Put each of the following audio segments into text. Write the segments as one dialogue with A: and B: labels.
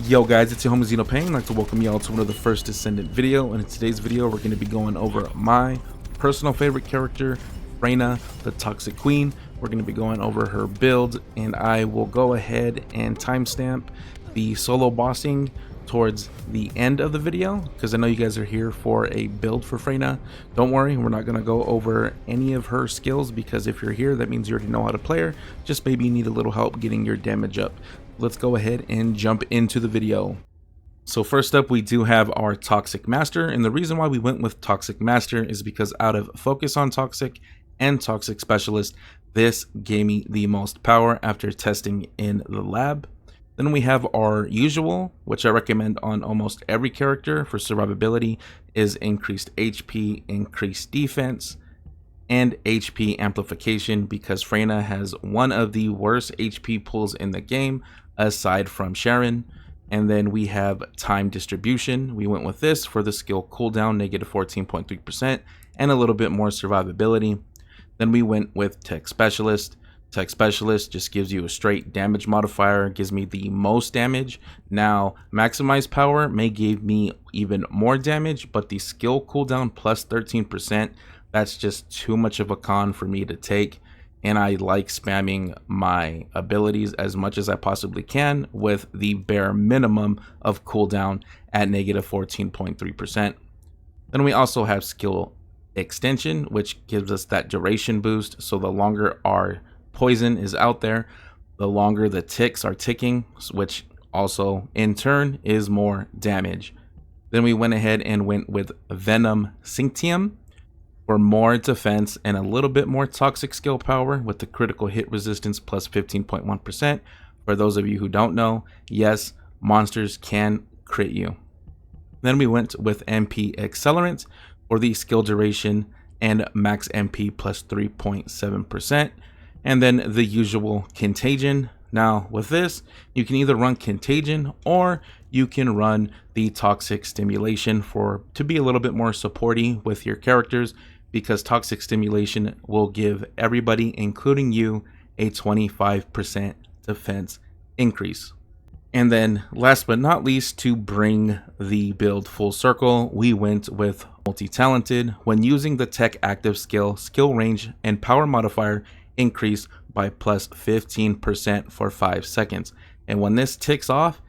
A: Yo guys, it's your homie Zeno Payne. I'd like to welcome y'all to another First Descendant video, and in today's video we're going to be going over my personal favorite character, Freyna, the Toxic Queen. We're going to be going over her build, and I will go ahead and timestamp the solo bossing towards the end of the video, because I know you guys are here for a build for Freyna. Don't worry, we're not going to go over any of her skills, because if you're here, that means you already know how to play her. Just maybe you need a little help getting your damage up. Let's go ahead and jump into the video. So first up, we do have our Toxic Master, and the reason why we went with Toxic Master is because out of Focus on Toxic and Toxic Specialist, this gave me the most power after testing in the lab. Then we have our usual, which I recommend on almost every character for survivability, is increased HP, increased defense, and HP amplification, because Freyna has one of the worst HP pulls in the game aside from Sharon. And then we have time distribution. We went with this for the skill cooldown, negative 14.3%, and a little bit more survivability. Then we went with Tech Specialist. Tech Specialist just gives you a straight damage modifier, gives me the most damage. Now, Maximize Power may give me even more damage, but the skill cooldown plus 13%, that's just too much of a con for me to take. And I like spamming my abilities as much as I possibly can with the bare minimum of cooldown at negative 14.3%. Then we also have skill extension, which gives us that duration boost. So the longer our poison is out there, the longer the ticks are ticking, which also in turn is more damage. Then we went ahead and went with Venom Cinctium for more defense and a little bit more toxic skill power with the critical hit resistance plus 15.1%. For those of you who don't know, yes, monsters can crit you. Then we went with MP Accelerant for the skill duration and max MP plus 3.7%. And then the usual Contagion. Now with this, you can either run Contagion or you can run the Toxic Stimulation to be a little bit more supporty with your characters, because Toxic Stimulation will give everybody, including you, a 25% defense increase. And then last but not least, to bring the build full circle, we went with Multi-Talented. When using the Tech Active skill, skill range and power modifier increase by plus 15% for 5 seconds. And when this ticks off,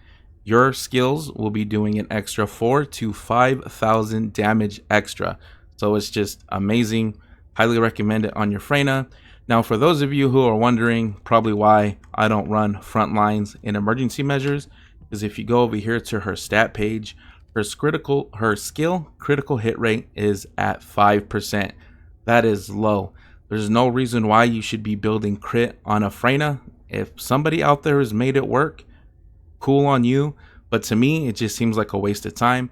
A: your skills will be doing an extra 4,000 to 5,000 damage extra. So it's just amazing. Highly recommend it on your Freyna. Now, for those of you who are wondering probably why I don't run front lines in emergency measures, is if you go over here to her stat page, her skill critical hit rate is at 5%. That is low. There's no reason why you should be building crit on a Freyna. If somebody out there has made it work, cool on you. But to me, it just seems like a waste of time.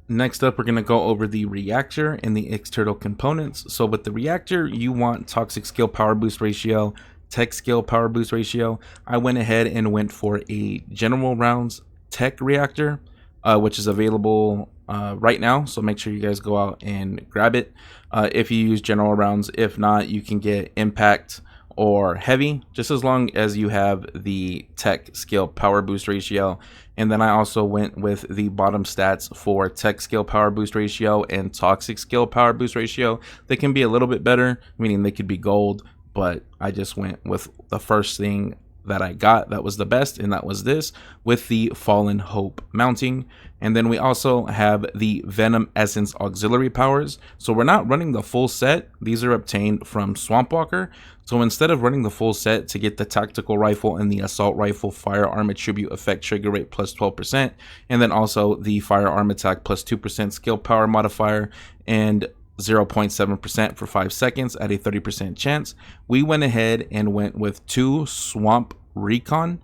A: Next up, we're going to go over the Reactor and the external components. So with the Reactor, you want Toxic Skill Power Boost Ratio, Tech Skill Power Boost Ratio. I went ahead and went for a General Rounds Tech Reactor, which is available right now. So make sure you guys go out and grab it if you use General Rounds. If not, you can get Impact or Heavy, just as long as you have the Tech Skill Power Boost Ratio. And then I also went with the bottom stats for Tech Skill Power Boost Ratio and Toxic Skill Power Boost Ratio. They can be a little bit better, meaning they could be gold, but I just went with the first thing that I got that was the best, and that was this with the Fallen Hope mounting. And then we also have the Venom Essence auxiliary powers. So we're not running the full set. These are obtained from Swamp Walker. So instead of running the full set to get the tactical rifle and the assault rifle firearm attribute effect trigger rate plus 12%, and then also the firearm attack plus 2% skill power modifier and 0.7% for 5 seconds at a 30% chance, we went ahead and went with 2 Swamp Recon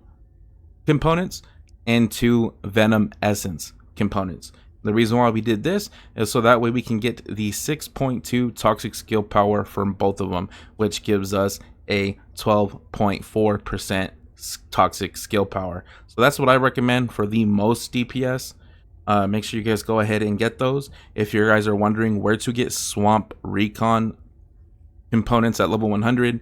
A: components and 2 Venom Essence components. The reason why we did this is so that way we can get the 6.2 toxic skill power from both of them, which gives us a 12.4% toxic skill power. So that's what I recommend for the most DPS. Make sure you guys go ahead and get those. If you guys are wondering where to get Swamp Recon components at level 100,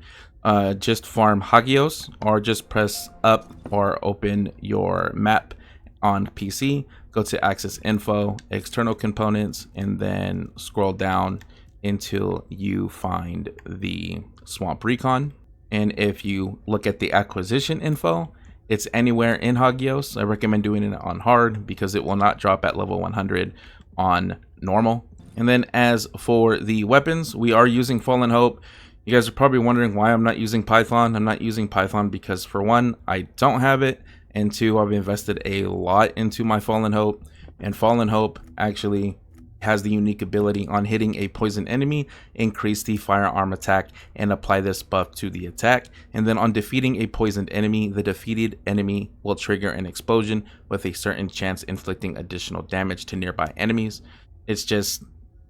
A: just farm Hagios, or just press up or open your map on PC, go to Access Info, External Components, and then scroll down until you find the Swamp Recon. And if you look at the acquisition info, it's anywhere in Hagios. I recommend doing it on hard because it will not drop at level 100 on normal. And then as for the weapons, we are using Fallen Hope. You guys are probably wondering why I'm not using Python. I'm not using Python because, for one, I don't have it, and two, I've invested a lot into my Fallen Hope, and Fallen Hope actually has the unique ability on hitting a poison enemy, increase the firearm attack and apply this buff to the attack. And then on defeating a poisoned enemy, the defeated enemy will trigger an explosion with a certain chance inflicting additional damage to nearby enemies. It's just,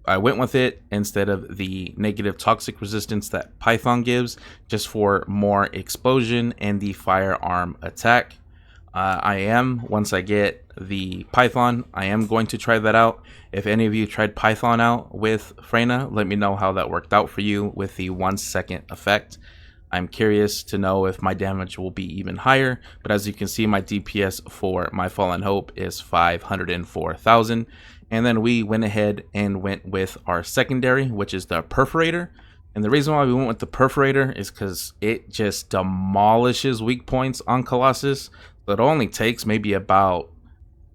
A: I went with it instead of the negative toxic resistance that Python gives, just for more explosion and the firearm attack. Once I get the Python, I am going to try that out. If any of you tried Python out with Freyna, let me know how that worked out for you with the 1 second effect. I'm curious to know if my damage will be even higher, but as you can see, my DPS for my Fallen Hope is 504,000. And then we went ahead and went with our secondary, which is the Perforator. And the reason why we went with the Perforator is because it just demolishes weak points on Colossus. So it only takes maybe about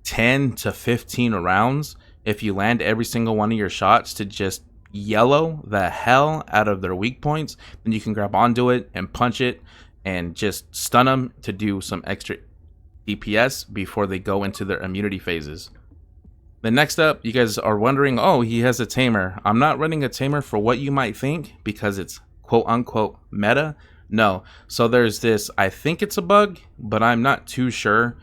A: 10 to 15 rounds if you land every single one of your shots to just yellow the hell out of their weak points. Then you can grab onto it and punch it and just stun them to do some extra DPS before they go into their immunity phases. Then next up, you guys are wondering, oh, he has a tamer. I'm not running a tamer for what you might think because it's quote unquote meta. No. So there's this, I think it's a bug, but I'm not too sure.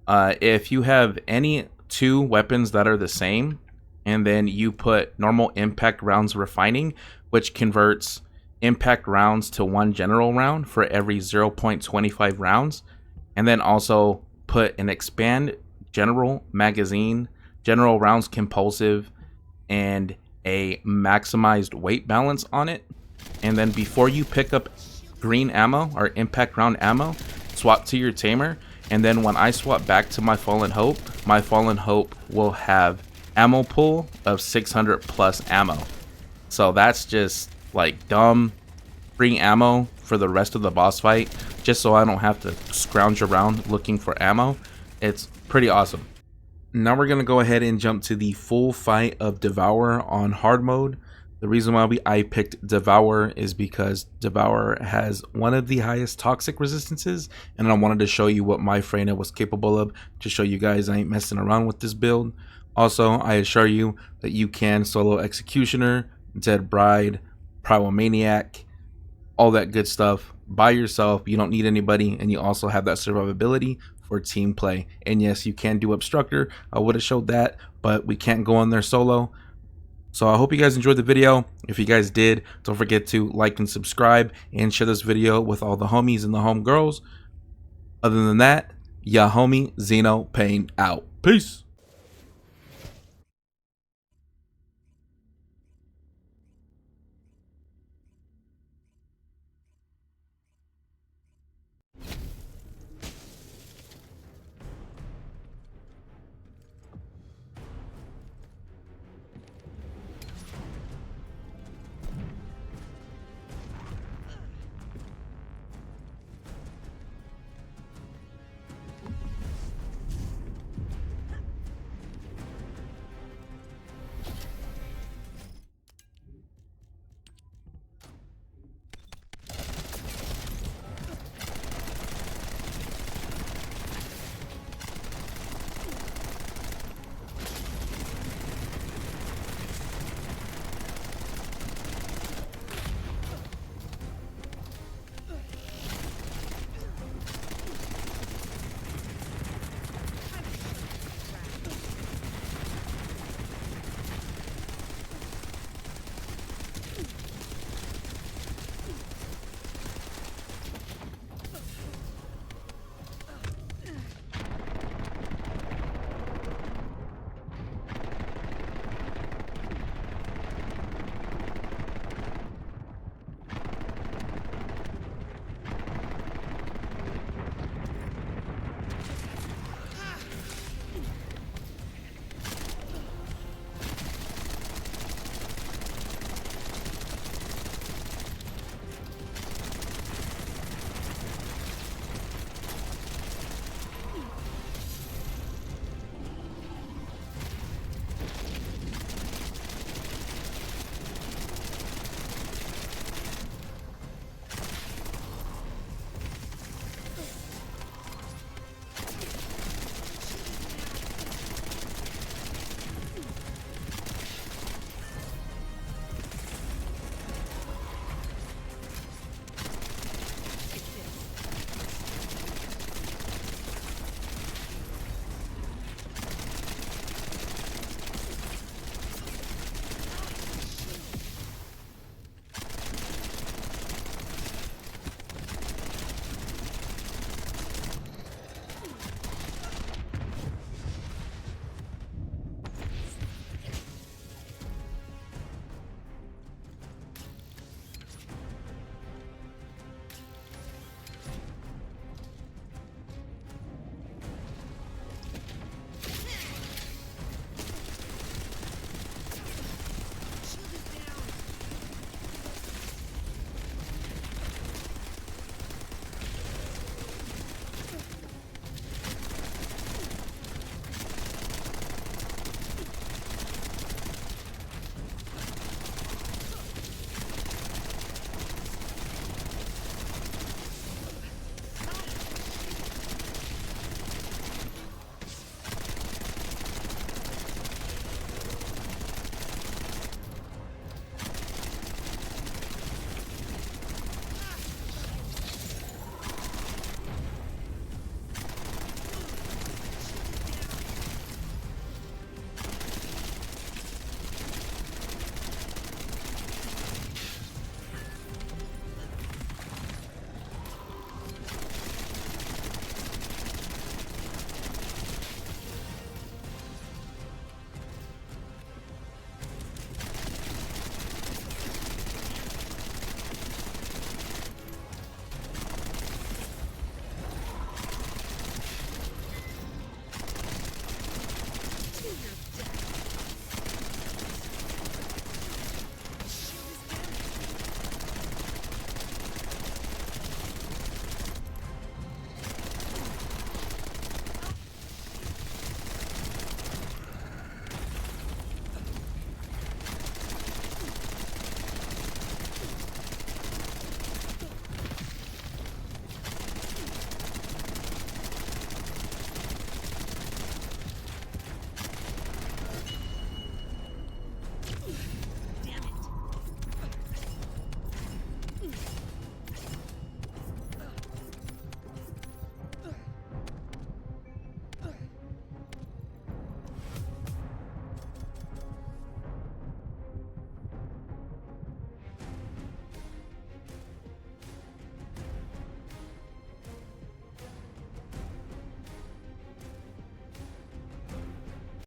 A: If you have any two weapons that are the same, and then you put normal impact rounds refining, which converts impact rounds to 1 general round for every 0.25 rounds, and then also put an expand general magazine, general rounds compulsive, and a maximized weight balance on it. And then before you pick up green ammo or impact round ammo, swap to your tamer. And then when I swap back to my Fallen Hope will have ammo pool of 600 plus ammo. So that's just like dumb free ammo for the rest of the boss fight, just so I don't have to scrounge around looking for ammo. It's pretty awesome. Now we're going to go ahead and jump to the full fight of Devourer on hard mode. The reason why I picked Devourer is because Devourer has one of the highest toxic resistances, and I wanted to show you what my Freyna was capable of to show you guys I ain't messing around with this build. Also, I assure you that you can solo Executioner, Dead Bride, Pyromaniac, all that good stuff by yourself. You don't need anybody, and you also have that survivability for team play. And yes, you can do Obstructor. I would have showed that, but we can't go on there solo. So I hope you guys enjoyed the video. If you guys did, don't forget to like and subscribe and share this video with all the homies and the homegirls. Other than that, ya homie Zeno Payne out. Peace.